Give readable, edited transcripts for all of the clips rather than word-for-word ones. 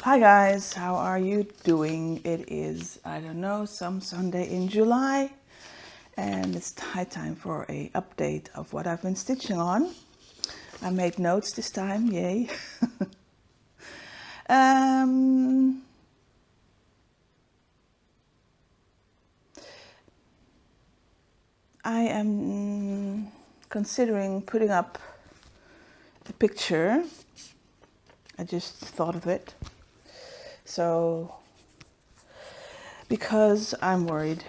Hi guys, how are you doing? It is, I don't know, some Sunday in July, and it's high time for a update of what I've been stitching on. I made notes this time, yay. I am considering putting up a picture. I just thought of it. So, because I'm worried.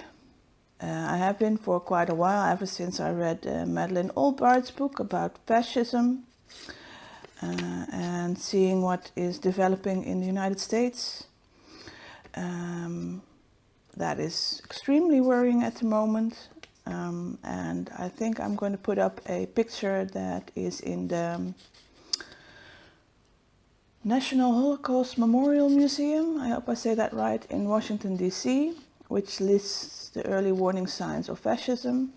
I have been for quite a while, ever since I read Madeleine Albart's book about fascism and seeing what is developing in the United States. That is extremely worrying at the moment. And I think I'm going to put up a picture that is in the National Holocaust Memorial Museum, I hope I say that right, in Washington, D.C., which lists the early warning signs of fascism.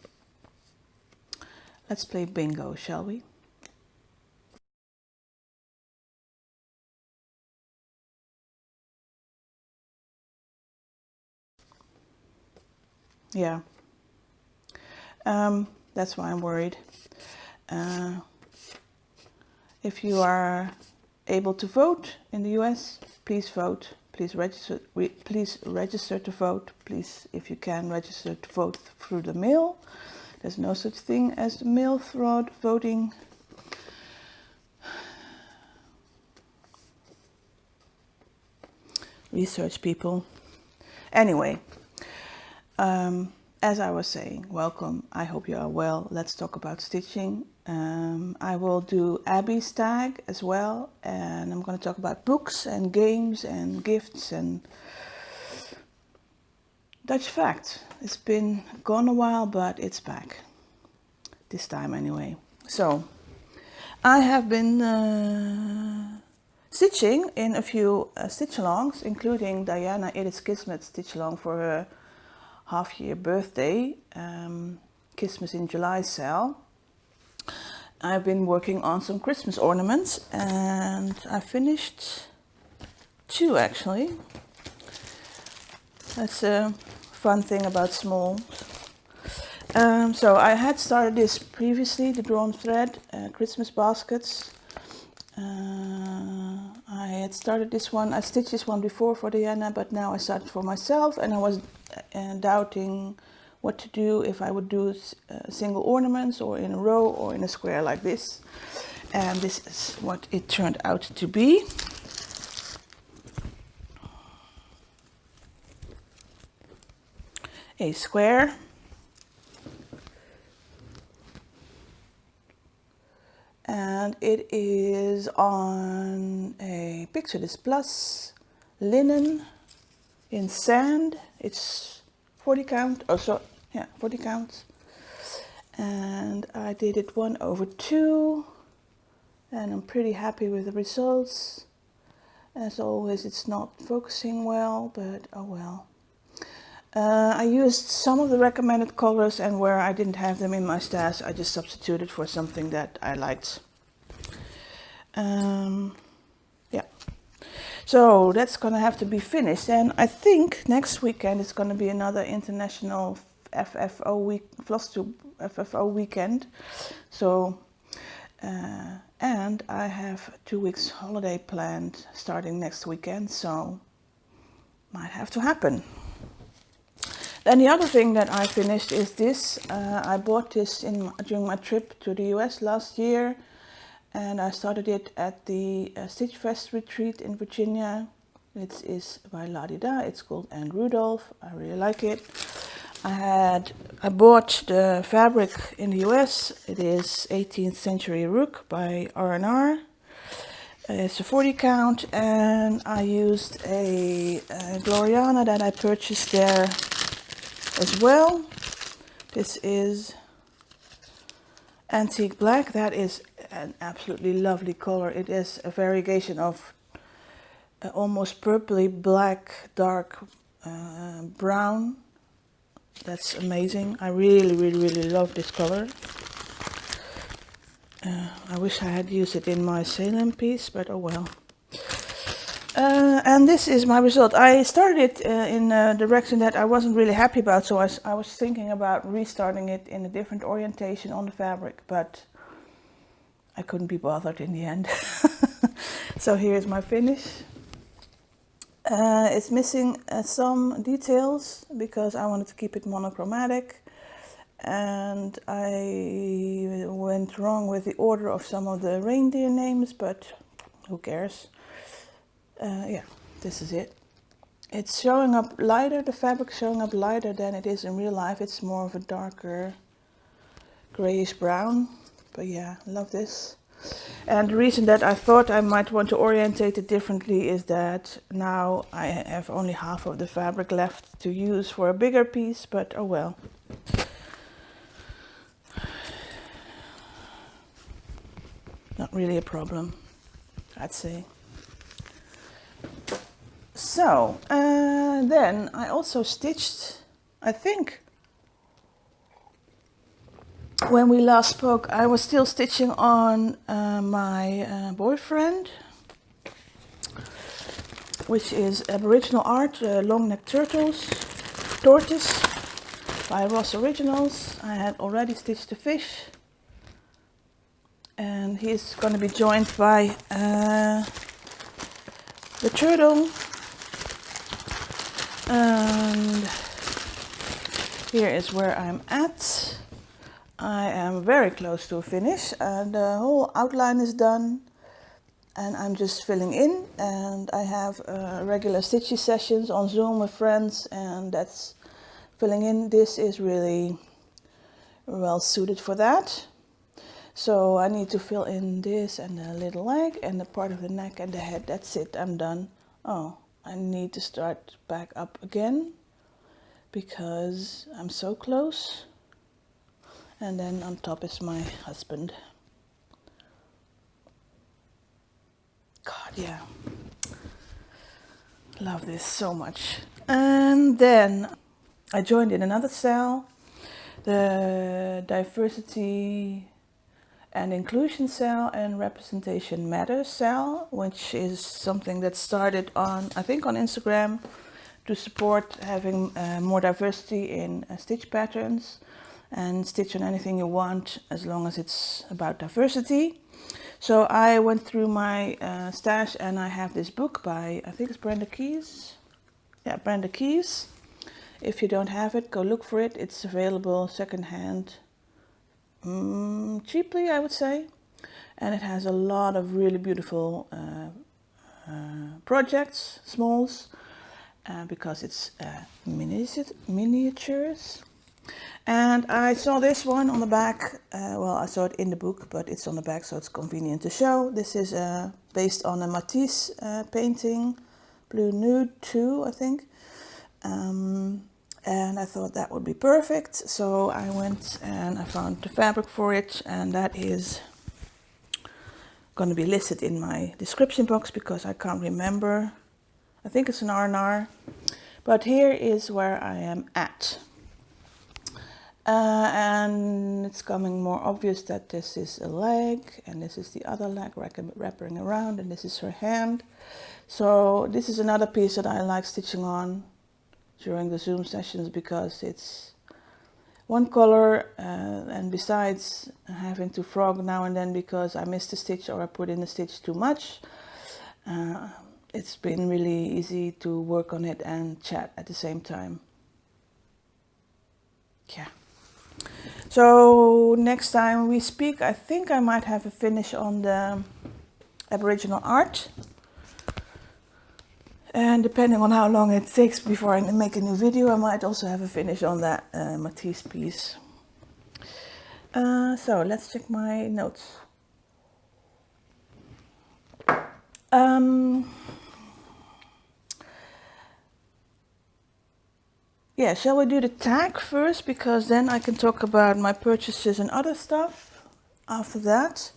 Let's play bingo, shall we? Yeah. That's why I'm worried. If you are able to vote in the US, please vote. Please register to vote. Please, if you can, register to vote through the mail. There's no such thing as mail fraud voting. Research people. Anyway, as I was saying, welcome. I hope you are well. Let's talk about stitching. I will do Abby's tag as well, and I'm going to talk about books and games and gifts and Dutch facts. It's been gone a while, but it's back. This time anyway. So, I have been stitching in a few stitch-alongs, including Diana Edith's Kismet stitch-along for her half-year birthday, Christmas in July sale. I've been working on some Christmas ornaments, and I finished 2 actually. That's a fun thing about small. So I had started this previously, the drawn thread Christmas baskets. I had started this one, I stitched this one before for Diana, but now I started for myself, and I was doubting what to do, if I would do single ornaments or in a row or in a square like this. And this is what it turned out to be. A square. And it is on a Picture This Plus linen in sand. It's 40 count, 40 counts. And I did it 1/2, and I'm pretty happy with the results. As always, it's not focusing well, but oh well. I used some of the recommended colors, and where I didn't have them in my stash, I just substituted for something that I liked. Yeah. So that's gonna have to be finished, and I think next weekend is gonna be another international FFO week, flosstube FFO weekend. So, and I have 2 weeks holiday planned starting next weekend, so might have to happen. Then the other thing that I finished is this. I bought this during my trip to the US last year, and I started it at the Stitch Fest retreat in Virginia. It is by La Di Da. It's called Rudolf. I really like it. I bought the fabric in the US. It is 18th Century Rook by R&R. It's a 40 count, and I used a Gloriana that I purchased there as well. This is antique black. That is an absolutely lovely color. It is a variegation of almost purpley black, dark brown. That's amazing. I really love this color. I wish I had used it in my Salem piece, but oh well. And this is my result. I started it in a direction that I wasn't really happy about, so I was thinking about restarting it in a different orientation on the fabric, but I couldn't be bothered in the end. So here's my finish. It's missing some details because I wanted to keep it monochromatic, and I went wrong with the order of some of the reindeer names, but who cares? Yeah, this is it. It's showing up lighter, the fabric showing up lighter than it is in real life. It's more of a darker grayish brown, but yeah, I love this. And the reason that I thought I might want to orientate it differently is that now I have only half of the fabric left to use for a bigger piece, but oh well. Not really a problem, I'd say. So, then I also stitched, I think, when we last spoke, I was still stitching on my boyfriend, which is Aboriginal Art, long neck Tortoise by Ross Originals. I had already stitched the fish, and he's going to be joined by the turtle. And here is where I'm at. I am very close to a finish, and the whole outline is done, and I'm just filling in. And I have regular stitchy sessions on Zoom with friends, and that's filling in. This is really well suited for that. So I need to fill in this and the little leg and the part of the neck and the head. That's it, I'm done. Oh, I need to start back up again because I'm so close. And then on top is my husband. God, yeah. Love this so much. And then I joined in another cell, the diversity and inclusion cell and representation matters cell, which is something that started on, I think, on Instagram to support having more diversity in stitch patterns and stitch on anything you want as long as it's about diversity. So I went through my stash, and I have this book by, I think it's Brenda Keyes. Yeah, Brenda Keyes. If you don't have it, go look for it. It's available secondhand, cheaply, I would say. And it has a lot of really beautiful projects, smalls, because it's miniatures. And I saw this one on the back. Well, I saw it in the book, but it's on the back, so it's convenient to show. This is based on a Matisse painting, Nude II, I think. And I thought that would be perfect. So I went and I found the fabric for it, and that is going to be listed in my description box because I can't remember. I think it's an R&R. But here is where I am at. And it's becoming more obvious that this is a leg, and this is the other leg wrapping around, and this is her hand. So this is another piece that I like stitching on during the Zoom sessions because it's one color, and besides having to frog now and then because I missed a stitch or I put in a stitch too much, it's been really easy to work on it and chat at the same time. Yeah. So next time we speak, I think I might have a finish on the Aboriginal Art. And depending on how long it takes before I make a new video, I might also have a finish on that Matisse piece. So let's check my notes. Yeah, shall we do the tag first, because then I can talk about my purchases and other stuff after that.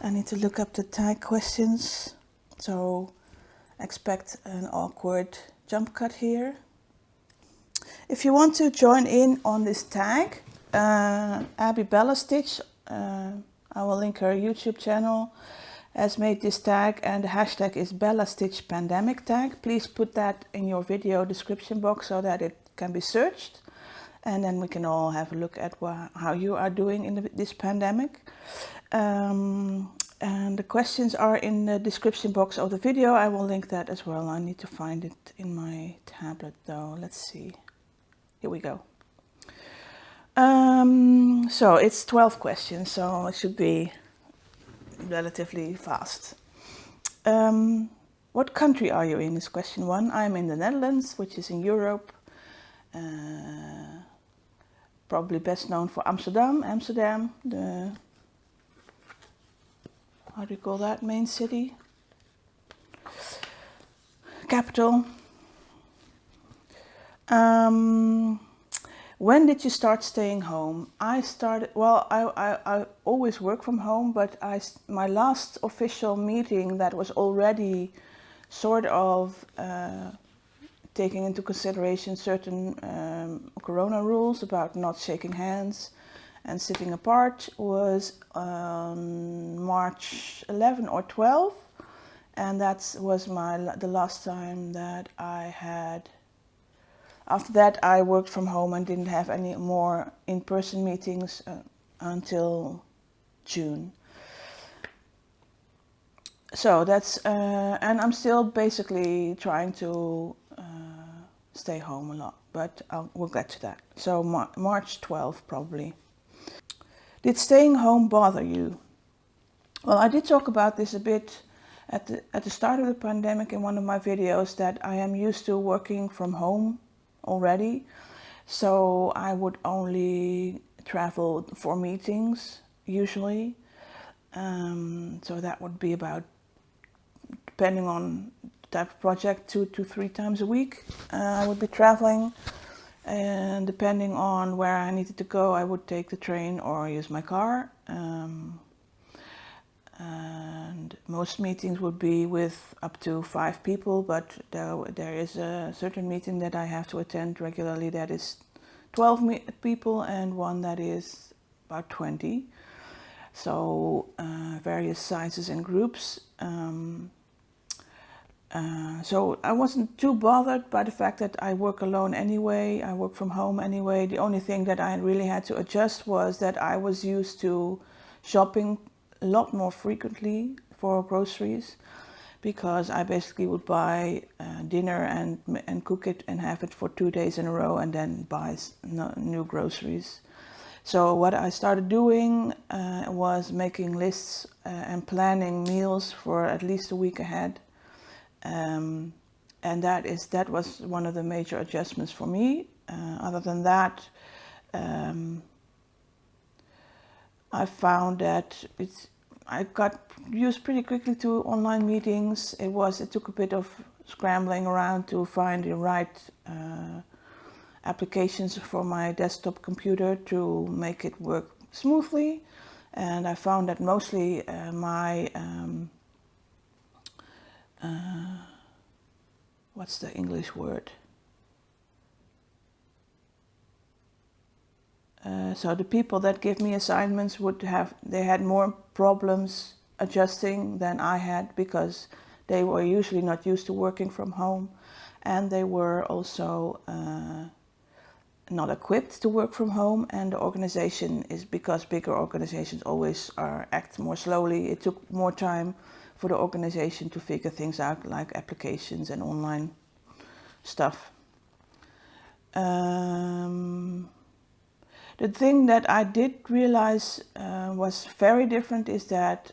I need to look up the tag questions, so expect an awkward jump cut here. If you want to join in on this tag, Abby Bellastitch, I will link her YouTube channel, has made this tag, and the hashtag is Bellastitchpandemic tag. Please put that in your video description box so that it can be searched, and then we can all have a look at how you are doing in this pandemic. And the questions are in the description box of the video. I will link that as well. I need to find it in my tablet though. Let's see. Here we go. So it's 12 questions, so it should be relatively fast. What country are you in is question 1. I'm in the Netherlands, which is in Europe. Probably best known for Amsterdam, the, how do you call that, main city? Capital. When did you start staying home? I started, well, I always work from home, but my last official meeting that was already sort of taking into consideration certain corona rules about not shaking hands and sitting apart was on March 11 or 12. And that was the last time that I had. After that, I worked from home and didn't have any more in-person meetings until June. So that's, and I'm still basically trying to stay home a lot, but we'll get to that. So March 12 probably. Did staying home bother you? Well, I did talk about this a bit at the start of the pandemic in one of my videos, that I am used to working from home already, so I would only travel for meetings usually, so that would be about, depending on the type of project, 2 to 3 times a week I would be traveling, and depending on where I needed to go I would take the train or use my car, and most meetings would be with up to 5 people, but there is a certain meeting that I have to attend regularly that is 12 people, and one that is about 20. So various sizes and groups. So I wasn't too bothered by the fact that I work alone anyway, I work from home anyway. The only thing that I really had to adjust was that I was used to shopping a lot more frequently for groceries, because I basically would buy dinner and cook it and have it for 2 days in a row and then buy new groceries. So what I started doing was making lists and planning meals for at least a week ahead, and that was one of the major adjustments for me. Other than that, I found that I got used pretty quickly to online meetings. It took a bit of scrambling around to find the right applications for my desktop computer to make it work smoothly, and I found that mostly my what's the English word? So the people that give me assignments they had more problems adjusting than I had, because they were usually not used to working from home, and they were also not equipped to work from home. And the organization is, because bigger organizations always act more slowly, it took more time for the organization to figure things out, like applications and online stuff. The thing that I did realize was very different is that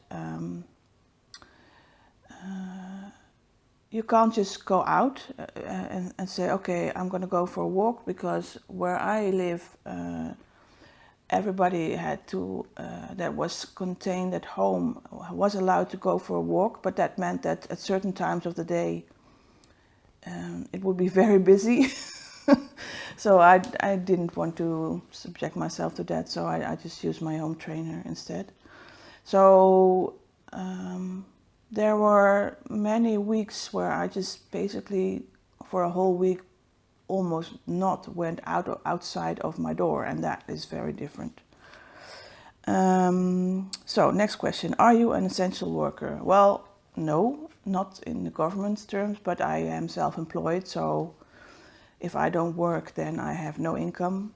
you can't just go out and say, okay, I'm going to go for a walk, because where I live, everybody had to, that was contained at home, was allowed to go for a walk, but that meant that at certain times of the day it would be very busy. So I didn't want to subject myself to that, so I just used my home trainer instead. So there were many weeks where I just basically for a whole week almost not went outside of my door, and that is very different. So next question, are you an essential worker? Well, no, not in the government terms, but I am self-employed, so if I don't work, then I have no income,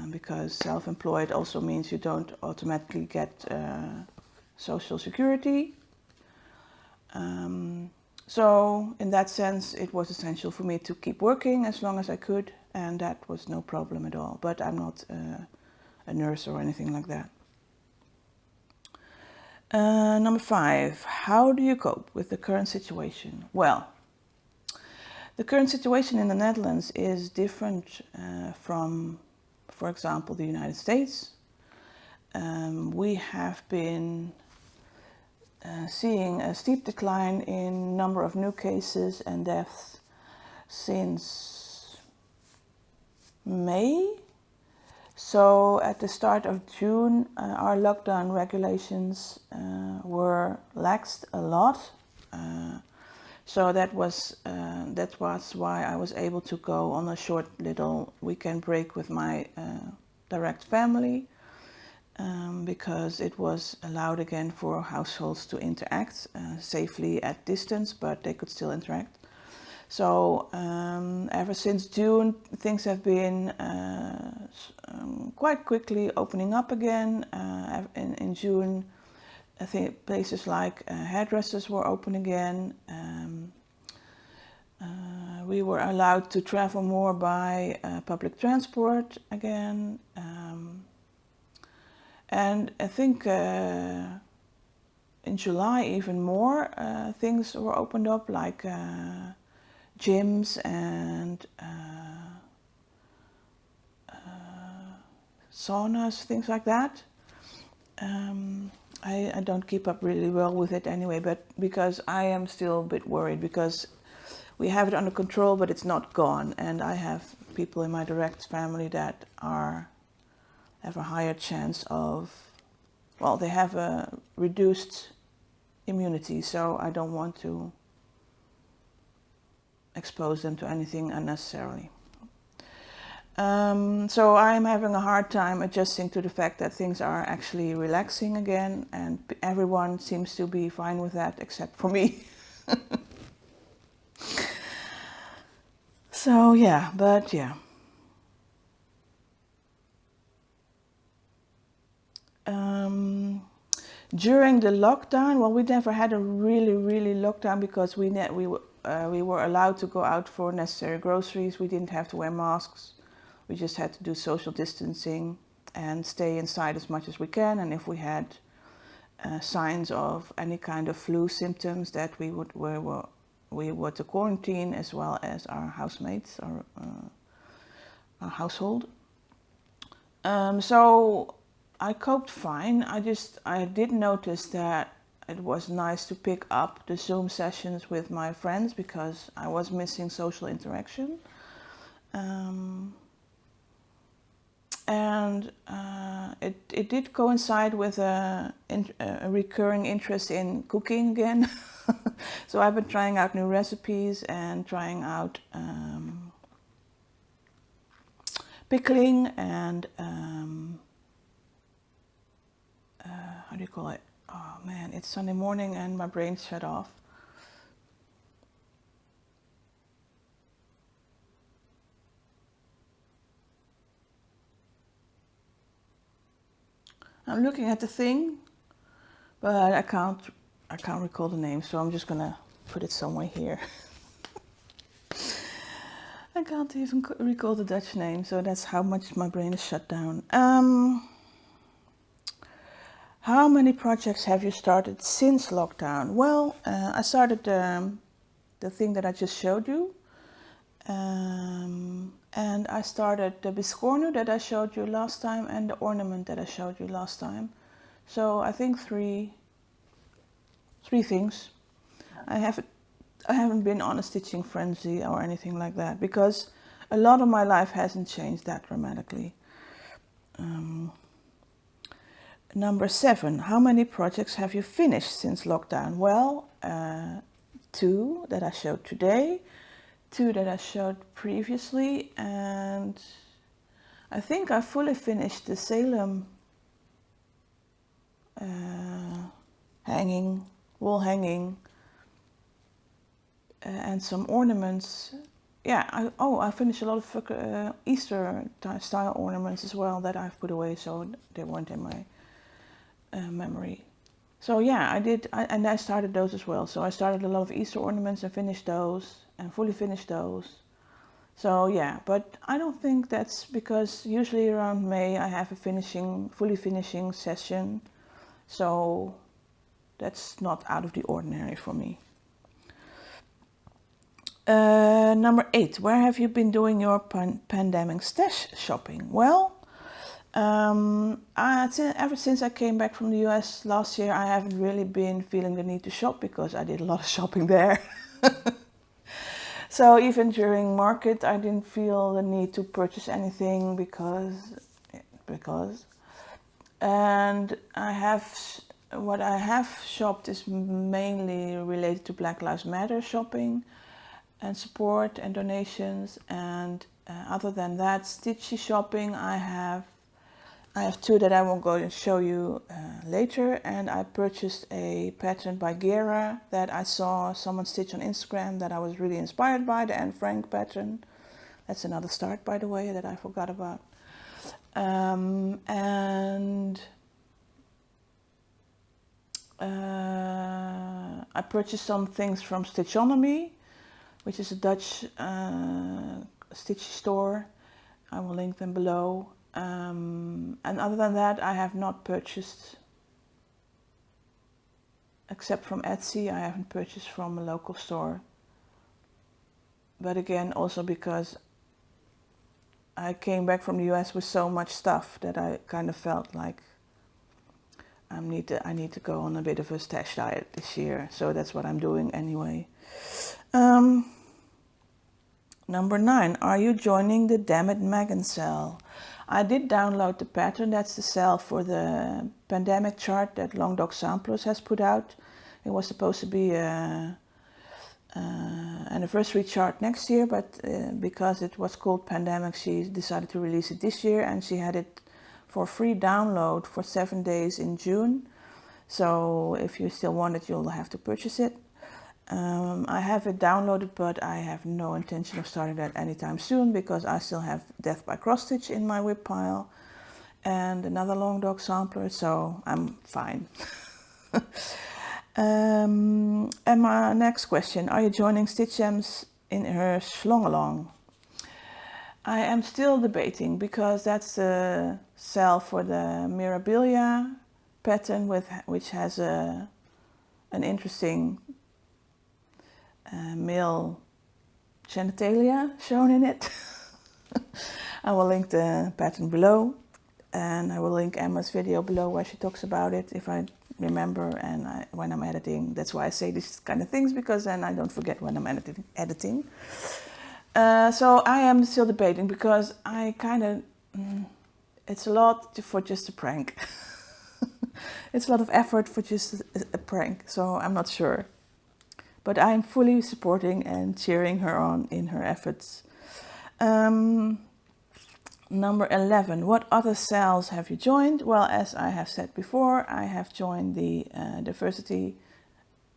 because self-employed also means you don't automatically get Social Security. So in that sense, it was essential for me to keep working as long as I could, and that was no problem at all. But I'm not a nurse or anything like that. Number 5, how do you cope with the current situation? Well, the current situation in the Netherlands is different from, for example, the United States. We have been seeing a steep decline in number of new cases and deaths since May. So at the start of June, our lockdown regulations were laxed a lot. So that was why I was able to go on a short little weekend break with my direct family, because it was allowed again for households to interact safely at distance, but they could still interact. So ever since June, things have been quite quickly opening up again. In June, I think places like hairdressers were open again. We were allowed to travel more by public transport again. And I think in July even more things were opened up, like gyms and saunas, things like that. I don't keep up really well with it anyway, but because I am still a bit worried, because we have it under control, but it's not gone. And I have people in my direct family that have a higher chance of, well, they have a reduced immunity, so I don't want to expose them to anything unnecessarily. So I'm having a hard time adjusting to the fact that things are actually relaxing again, and everyone seems to be fine with that except for me. So yeah, but yeah. During the lockdown, well, we never had a really lockdown, because we were allowed to go out for necessary groceries. We didn't have to wear masks. We just had to do social distancing and stay inside as much as we can. And if we had signs of any kind of flu symptoms, that we were to quarantine, as well as our housemates, our household. So I coped fine. I did notice that it was nice to pick up the Zoom sessions with my friends, because I was missing social interaction. And it did coincide with a recurring interest in cooking again. So I've been trying out new recipes and trying out pickling and how do you call it? Oh man, it's Sunday morning and my brain's shut off. I'm looking at the thing, but I can't recall the name, so I'm just gonna put it somewhere here. I can't even recall the Dutch name, so that's how much my brain is shut down. How many projects have you started since lockdown? Well, I started the thing that I just showed you. And I started the biscornu that I showed you last time, and the ornament that I showed you last time. So I think three things. I haven't been on a stitching frenzy or anything like that, because a lot of my life hasn't changed that dramatically. Number 7, how many projects have you finished since lockdown? Well, 2 that I showed today, 2 that I showed previously, and I think I fully finished the Salem hanging, wall hanging, and some ornaments. Yeah, I finished a lot of Easter style ornaments as well that I've put away, so they weren't in my memory. So yeah, I started those as well. So I started a lot of Easter ornaments and finished those and fully finished those. So yeah, but I don't think that's because usually around May I have a fully finishing session. So that's not out of the ordinary for me. Number 8, where have you been doing your pandemic stash shopping? Well, ever since I came back from the US last year, I haven't really been feeling the need to shop because I did a lot of shopping there. So even during market, I didn't feel the need to purchase anything because, and what I have shopped is mainly related to Black Lives Matter shopping and support and donations, and other than that, stitchy shopping, I have 2 that I will go and show you later. And I purchased a pattern by Gera that I saw someone stitch on Instagram that I was really inspired by, the Anne Frank pattern. That's another start, by the way, that I forgot about. And I purchased some things from Stitchonomy, which is a Dutch stitchy store. I will link them below. And other than that, I have not purchased, except from Etsy, I haven't purchased from a local store. But again, also because I came back from the US with so much stuff that I kind of felt like I need to go on a bit of a stash diet this year. So that's what I'm doing anyway. Number 9, are you joining the Damn It Megan sale? I did download the pattern. That's the sale for the pandemic chart that Long Dog Samplers has put out. It was supposed to be an anniversary chart next year, but because it was called pandemic, she decided to release it this year, and she had it for free download for 7 days in June. So if you still want it, you'll have to purchase it. I have it downloaded, but I have no intention of starting that anytime soon because I still have Death by Cross Stitch in my whip pile and another Long Dog sampler, so I'm fine. And my next question, are you joining Stitch Gems in her Schlong-along? I am still debating because that's the sale for the Mirabilia pattern which has an interesting male genitalia shown in it. I will link the pattern below, and I will link Emma's video below where she talks about it if I remember and when I'm editing. That's why I say these kind of things, because then I don't forget when I'm editing. So I am still debating because I kind of, it's a lot for just a prank. It's a lot of effort for just a prank, so I'm not sure. But I'm fully supporting and cheering her on in her efforts. Number 11, what other sales have you joined? Well, as I have said before, I have joined the Diversity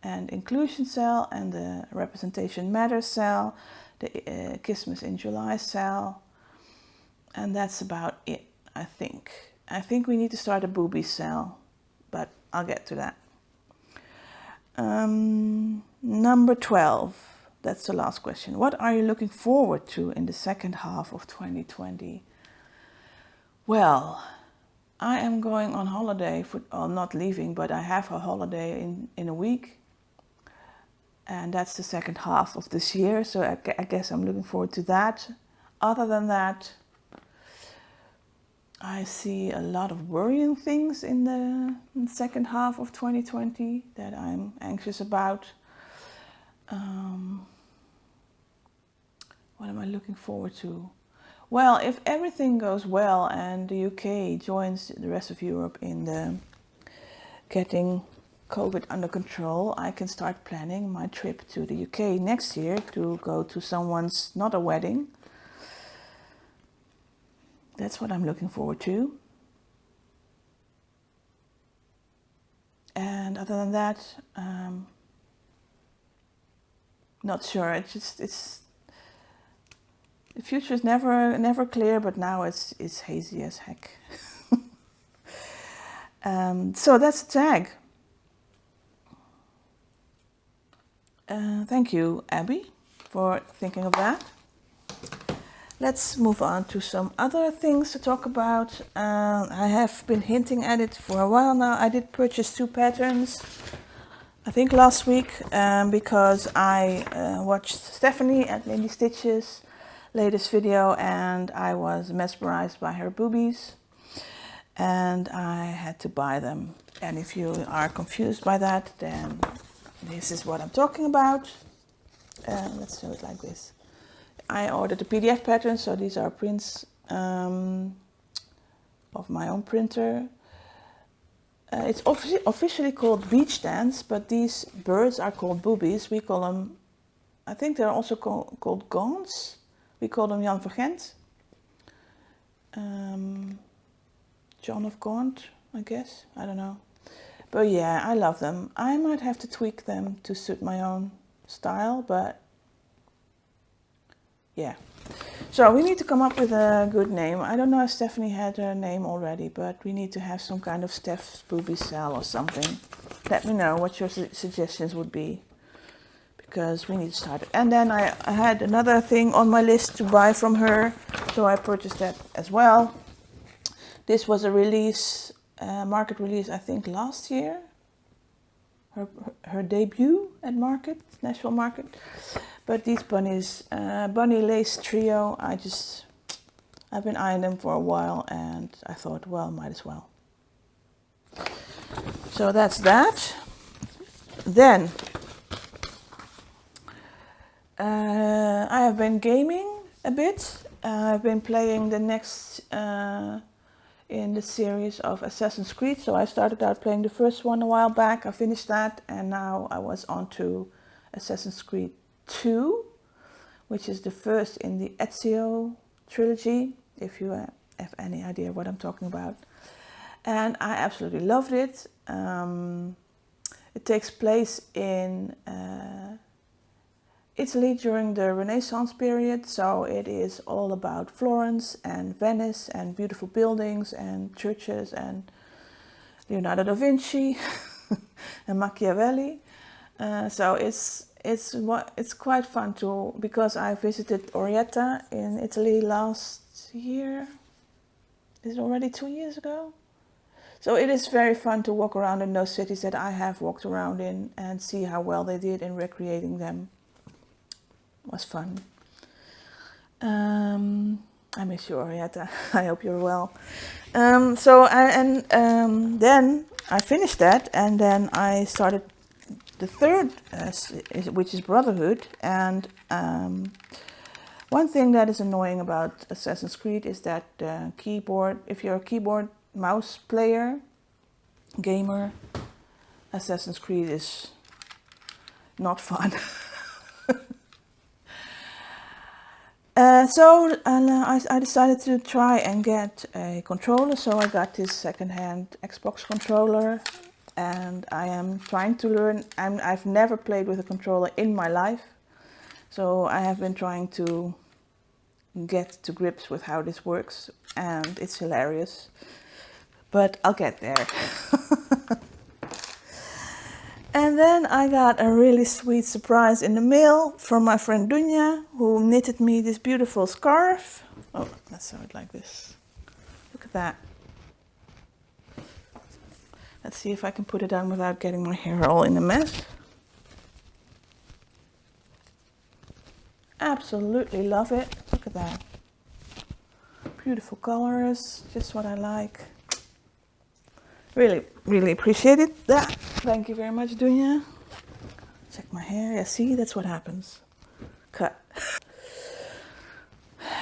and Inclusion sale and the Representation Matters sale, the Christmas in July sale. And that's about it, I think. I think we need to start a boobies sale, but I'll get to that. Number 12, that's the last question. What are you looking forward to in the second half of 2020? Well, I am going on holiday, not leaving, but I have a holiday in a week. And that's the second half of this year, so I guess I'm looking forward to that. Other than that, I see a lot of worrying things in the second half of 2020 that I'm anxious about. What am I looking forward to? Well, if everything goes well and the UK joins the rest of Europe in the getting COVID under control, I can start planning my trip to the UK next year to go to someone's, not a wedding. That's what I'm looking forward to. other than that, not sure. The future is never clear, but now it's hazy as heck. So that's a tag. Thank you, Abby, for thinking of that. Let's move on to some other things to talk about. I have been hinting at it for a while now. I did purchase 2 patterns, I think last week, because I watched Stephanie at Lindy Stitches' latest video and I was mesmerized by her boobies and I had to buy them. And if you are confused by that, then this is what I'm talking about. Let's do it like this. I ordered a PDF pattern, so these are prints of my own printer. It's officially called beach dance, but these birds are called boobies. We call them, I think they're also called gauns. We call them Jan Vergent. John of Gaunt, I guess. I don't know. But yeah, I love them. I might have to tweak them to suit my own style, but yeah. So we need to come up with a good name. I don't know if Stephanie had her name already, but we need to have some kind of Steph's Booby Cell or something. Let me know what your suggestions would be, because we need to start it. And then I had another thing on my list to buy from her, so I purchased that as well. This was a release, market release, I think last year. Her debut at market, Nashville Market. But these bunnies, bunny lace trio, I've been eyeing them for a while and I thought, well, might as well. So that's that. Then I have been gaming a bit. I've been playing the next in the series of Assassin's Creed. So I started out playing the first one a while back. I finished that and now I was on to Assassin's Creed 2, which is the first in the Ezio trilogy, if you have any idea what I'm talking about. And I absolutely loved it. It takes place in Italy during the Renaissance period, so it is all about Florence and Venice and beautiful buildings and churches and Leonardo da Vinci and Machiavelli. So it's quite fun too, because I visited Oretta in Italy last year. Is it already 2 years ago? So it is very fun to walk around in those cities that I have walked around in and see how well they did in recreating them. It was fun. I miss you, Orietta. I hope you're well. Then I finished that, and then I started the third, which is Brotherhood. And one thing that is annoying about Assassin's Creed is that the keyboard, if you're a keyboard mouse player, gamer, Assassin's Creed is not fun. I decided to try and get a controller, so I got this second-hand Xbox controller, and I am trying to learn. I've never played with a controller in my life, so I have been trying to get to grips with how this works, and it's hilarious, but I'll get there. And then I got a really sweet surprise in the mail from my friend Dunya, who knitted me this beautiful scarf. Oh, let's sew it like this. Look at that. Let's see if I can put it on without getting my hair all in a mess. Absolutely love it. Look at that. Beautiful colors, just what I like. Really, really appreciated that. Thank you very much, Dunya. Check my hair. Yeah, see, that's what happens. Cut.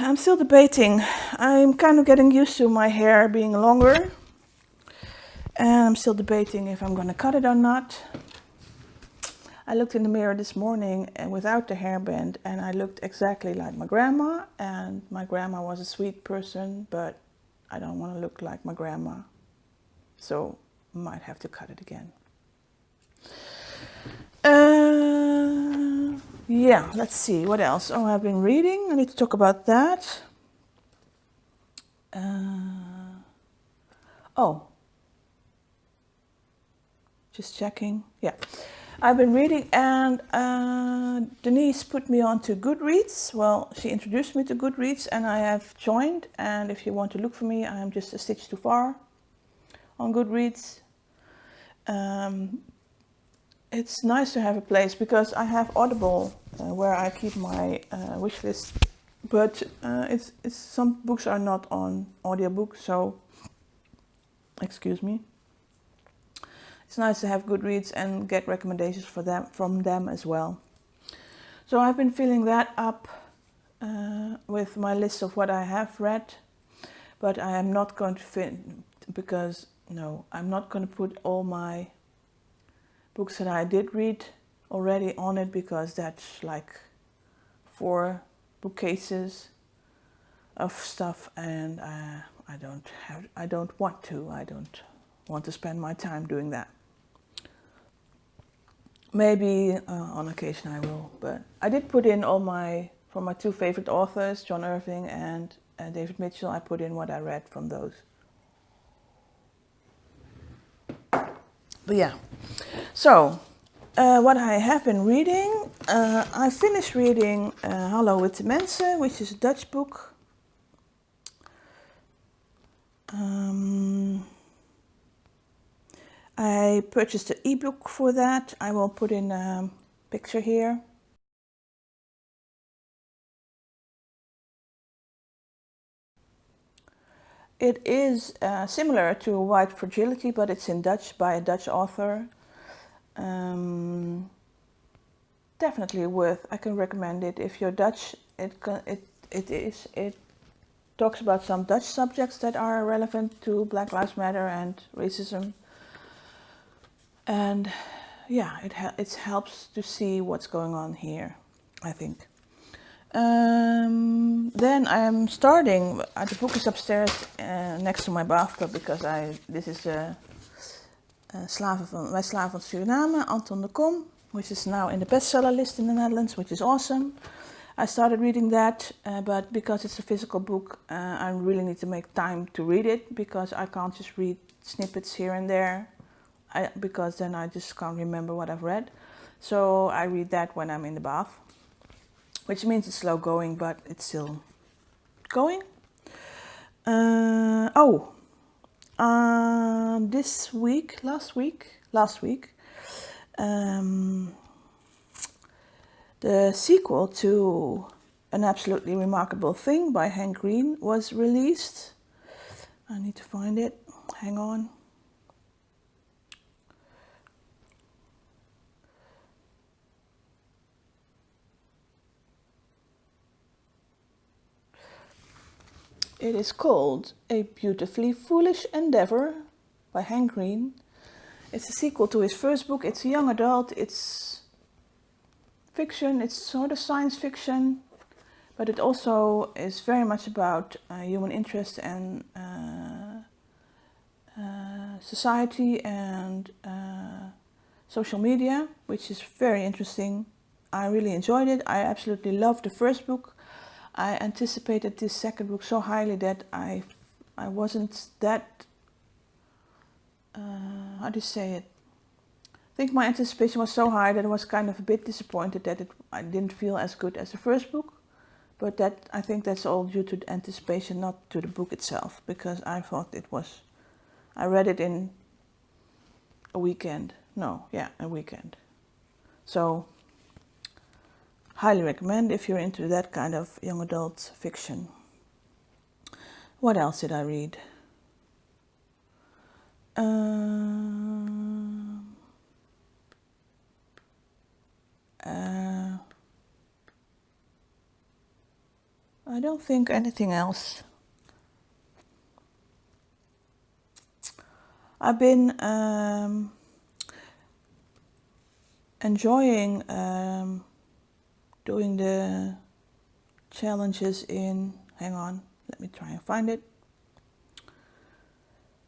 I'm still debating. I'm kind of getting used to my hair being longer. And I'm still debating if I'm going to cut it or not. I looked in the mirror this morning and without the hairband, and I looked exactly like my grandma. And my grandma was a sweet person, but I don't want to look like my grandma. So I might have to cut it again. Yeah, let's see, what else? Oh, I've been reading. I need to talk about that. Oh, just checking. Yeah, I've been reading, and Denise put me on to Goodreads. Well, she introduced me to Goodreads, and I have joined. And if you want to look for me, I'm just a stitch too far on Goodreads. It's nice to have a place because I have Audible where I keep my wish list, but it's some books are not on audiobook, so excuse me. It's nice to have Goodreads and get recommendations for them from them as well. So I've been filling that up with my list of what I have read, but I am not going to fit because no, I'm not going to put all my books that I did read already on it, because that's like 4 bookcases of stuff, and I don't want to spend my time doing that. Maybe on occasion I will, but I did put in all from my 2 favorite authors, John Irving and David Mitchell. I put in what I read from those. But yeah, so what I have been reading, I finished reading Hallo Witte Mensen, which is a Dutch book. I purchased an ebook for that. I will put in a picture here. It is similar to White Fragility, but it's in Dutch by a Dutch author. Definitely worth. I can recommend it if you're Dutch. It talks about some Dutch subjects that are relevant to Black Lives Matter and racism. And yeah, it helps to see what's going on here, I think. Then I am starting. The book is upstairs next to my bathtub because this is Slaven van Suriname, Anton de Kom, which is now in the bestseller list in the Netherlands, which is awesome. I started reading that, but because it's a physical book, I really need to make time to read it, because I can't just read snippets here and there, because then I just can't remember what I've read. So I read that when I'm in the bath, which means it's slow going, but it's still going. Last week, the sequel to An Absolutely Remarkable Thing by Hank Green was released. I need to find it. Hang on. It is called A Beautifully Foolish Endeavor by Hank Green. It's a sequel to his first book. It's a young adult. It's fiction. It's sort of science fiction, but it also is very much about human interest and society and social media, which is very interesting. I really enjoyed it. I absolutely loved the first book. I anticipated this second book so highly that I wasn't that, how do you say it? I think my anticipation was so high that I was kind of a bit disappointed that I didn't feel as good as the first book. But I think that's all due to the anticipation, not to the book itself, because I thought I read it in a weekend. A weekend. So, highly recommend if you're into that kind of young adult fiction. What else did I read? I don't think anything else. I've been enjoying doing the challenges in, hang on, let me try and find it.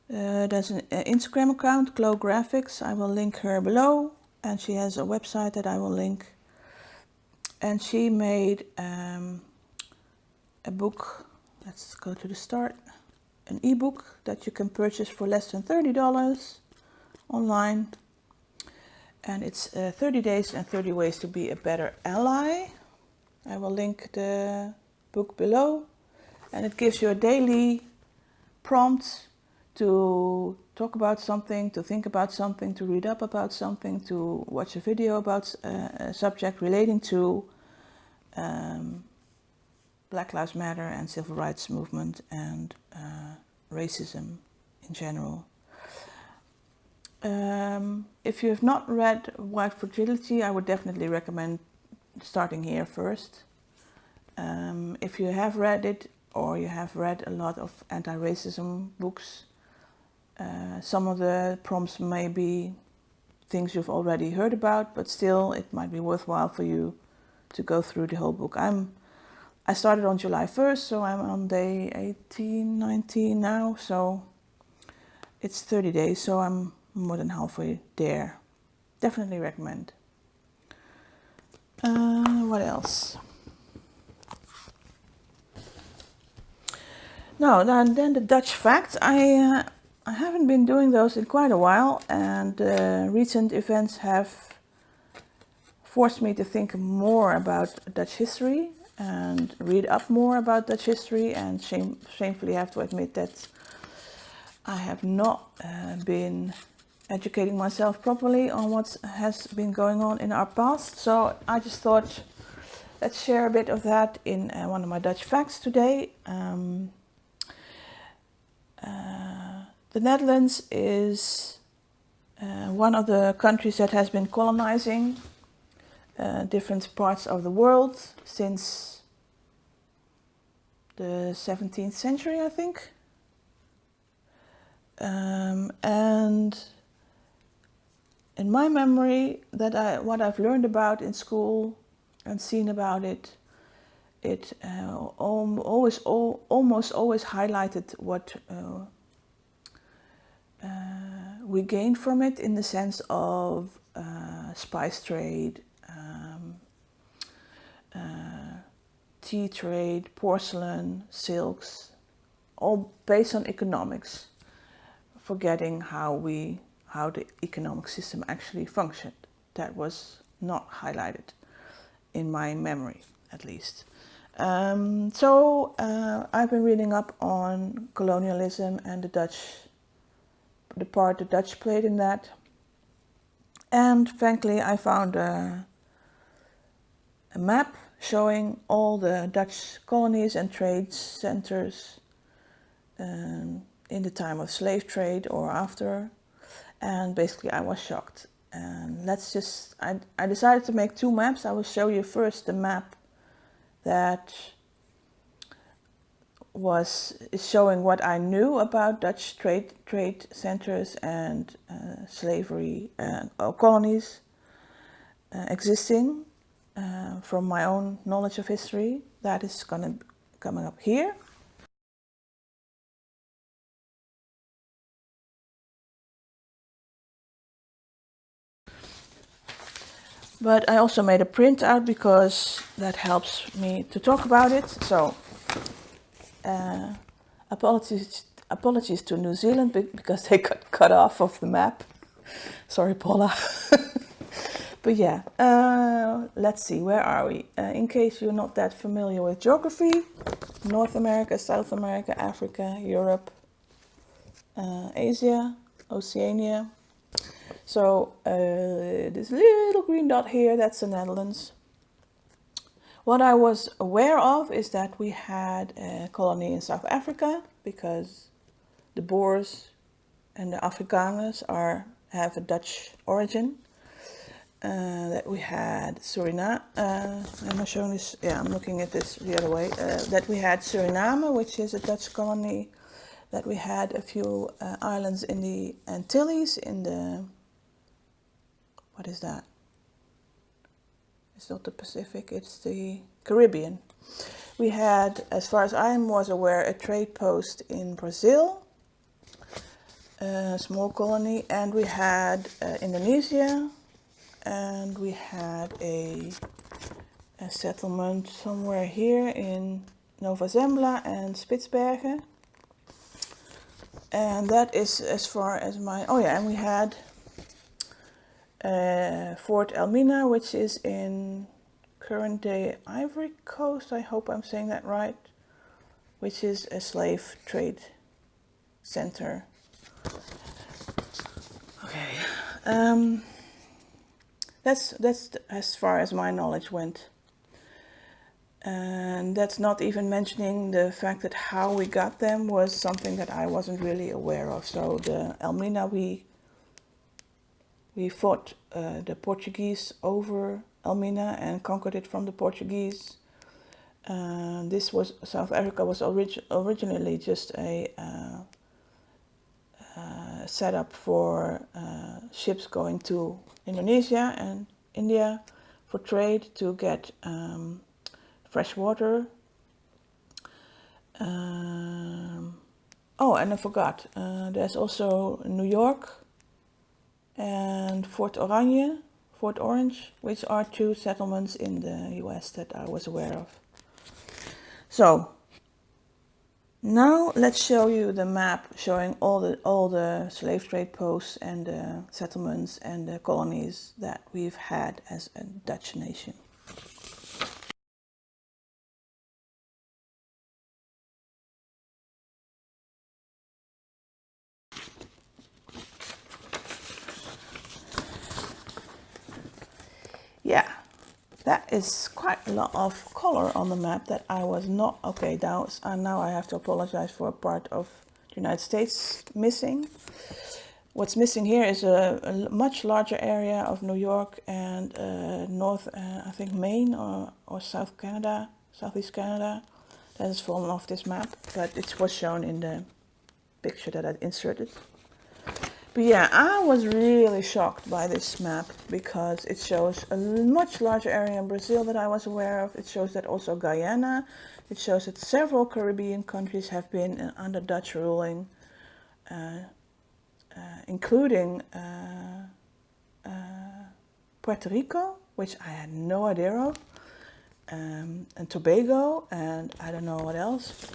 There's an Instagram account, Glow Graphics. I will link her below. and she has a website that I will link. And she made a book. Let's go to the start. An ebook that you can purchase for less than $30 online. And it's 30 days and 30 ways to be a better ally. I will link the book below. And it gives you a daily prompt to talk about something, to think about something, to read up about something, to watch a video about a subject relating to Black Lives Matter and civil rights movement and racism in general. If you have not read White Fragility, I would definitely recommend starting here first. If you have read it, or you have read a lot of anti-racism books, some of the prompts may be things you've already heard about, but still it might be worthwhile for you to go through the whole book. I started on July 1st, so I'm on day 18, 19 now, so it's 30 days, so I'm more than halfway there. Definitely recommend. What else? No, then the Dutch facts. I haven't been doing those in quite a while, and recent events have forced me to think more about Dutch history and read up more about Dutch history, and shamefully have to admit that I have not been educating myself properly on what has been going on in our past. So I just thought, let's share a bit of that in one of my Dutch facts today. The Netherlands is one of the countries that has been colonizing different parts of the world since the 17th century, I think. And in my memory, what I've learned about in school and seen about it, it almost always highlighted what we gained from it, in the sense of spice trade, tea trade, porcelain, silks, all based on economics, forgetting how the economic system actually functioned. That was not highlighted in my memory, at least. So I've been reading up on colonialism and the part the Dutch played in that. And frankly, I found a map showing all the Dutch colonies and trade centers in the time of slave trade or after. And basically I was shocked. And I decided to make two maps. I will show you first the map that is showing what I knew about Dutch trade centers and slavery or colonies existing from my own knowledge of history. That is coming up here. But I also made a printout because that helps me to talk about it. So apologies to New Zealand because they got cut off of the map. Sorry, Paula. But yeah, let's see, where are we? In case you're not that familiar with geography, North America, South America, Africa, Europe, Asia, Oceania. So this little green dot here, that's the Netherlands. What I was aware of is that we had a colony in South Africa because the Boers and the Afrikaners have a Dutch origin. That we had Suriname. Am I showing this? Yeah, I'm looking at this the other way. That we had Suriname, which is a Dutch colony. That we had a few islands in the Antilles, in the... What is that? It's not the Pacific, it's the Caribbean. We had, as far as I was aware, a trade post in Brazil, a small colony, and we had Indonesia, and we had a settlement somewhere here in Nova Zembla and Spitsbergen. And that is as far as my, oh yeah, and we had Fort Elmina, which is in current day Ivory Coast, I hope I'm saying that right, which is a slave trade center. Okay, that's as far as my knowledge went. And that's not even mentioning the fact that how we got them was something that I wasn't really aware of. So the Elmina, we fought the Portuguese over Elmina and conquered it from the Portuguese. This was, South Africa was originally just a setup for ships going to Indonesia and India for trade to get fresh water. Oh, and I forgot, there's also New York and Fort Orange, which are two settlements in the US that I was aware of. So now let's show you the map showing all the slave trade posts and the settlements and the colonies that we've had as a Dutch nation. Yeah, that is quite a lot of color on the map that I was not, okay, now I have to apologize for a part of the United States missing. What's missing here is a much larger area of New York and north, I think Maine or South Canada, Southeast Canada. That has fallen off this map, but it was shown in the picture that I inserted. But yeah, I was really shocked by this map because it shows a much larger area in Brazil that I was aware of. It shows that also Guyana. It shows that several Caribbean countries have been under Dutch ruling, including Puerto Rico, which I had no idea of, and Tobago, and I don't know what else.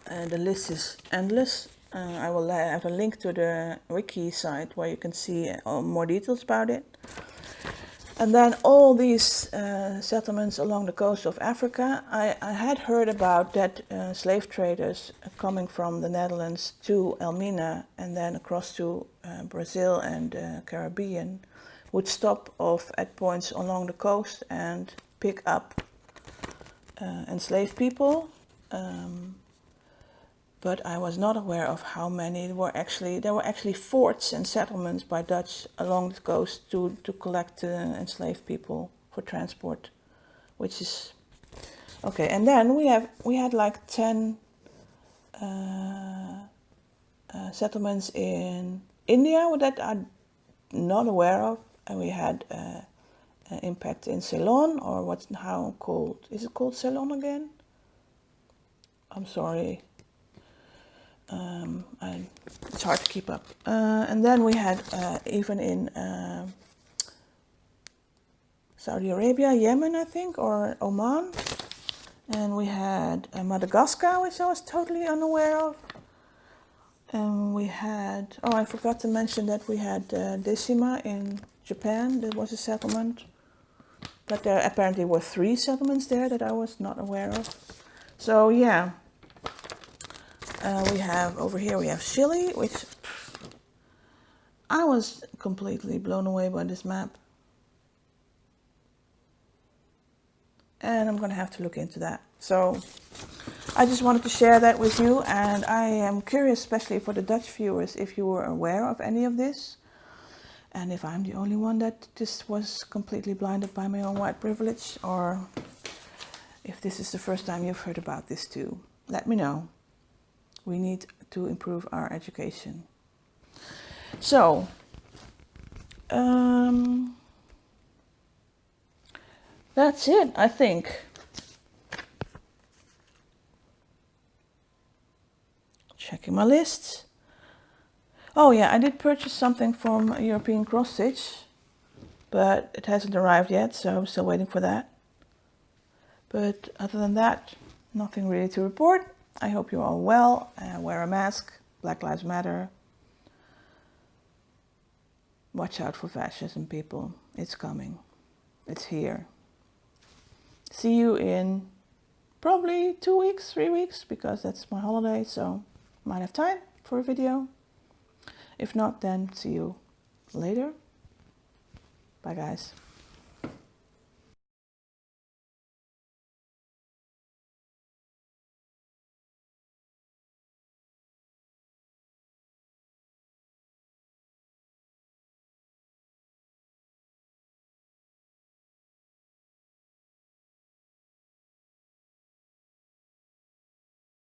The list is endless. I will have a link to the wiki site where you can see more details about it. And then all these settlements along the coast of Africa, I had heard about that slave traders coming from the Netherlands to Elmina and then across to Brazil and Caribbean would stop off at points along the coast and pick up enslaved people. But I was not aware of how many there were actually forts and settlements by Dutch along the coast to collect enslaved people for transport, which is okay. And then we had like 10 settlements in India that I'm not aware of, and we had impact in Ceylon, or is it called Ceylon again? I'm sorry. It's hard to keep up. And then we had even in Saudi Arabia, Yemen, I think, or Oman. And we had Madagascar, which I was totally unaware of. And we had, oh, I forgot to mention that we had Decima in Japan. There was a settlement. But there apparently were 3 settlements there that I was not aware of. So yeah. We have over here, we have Chile, which I was completely blown away by this map. And I'm going to have to look into that. So I just wanted to share that with you. And I am curious, especially for the Dutch viewers, if you were aware of any of this. And if I'm the only one that just was completely blinded by my own white privilege. Or if this is the first time you've heard about this too. Let me know. We need to improve our education. So, that's it, I think. Checking my list. Oh yeah, I did purchase something from European Cross Stitch. but it hasn't arrived yet, so I'm still waiting for that. But other than that, nothing really to report. I hope you're all well. Wear a mask. Black Lives Matter. Watch out for fascism, people. It's coming. It's here. See you in probably 2 weeks, 3 weeks, because that's my holiday, so might have time for a video. If not, then see you later. Bye, guys.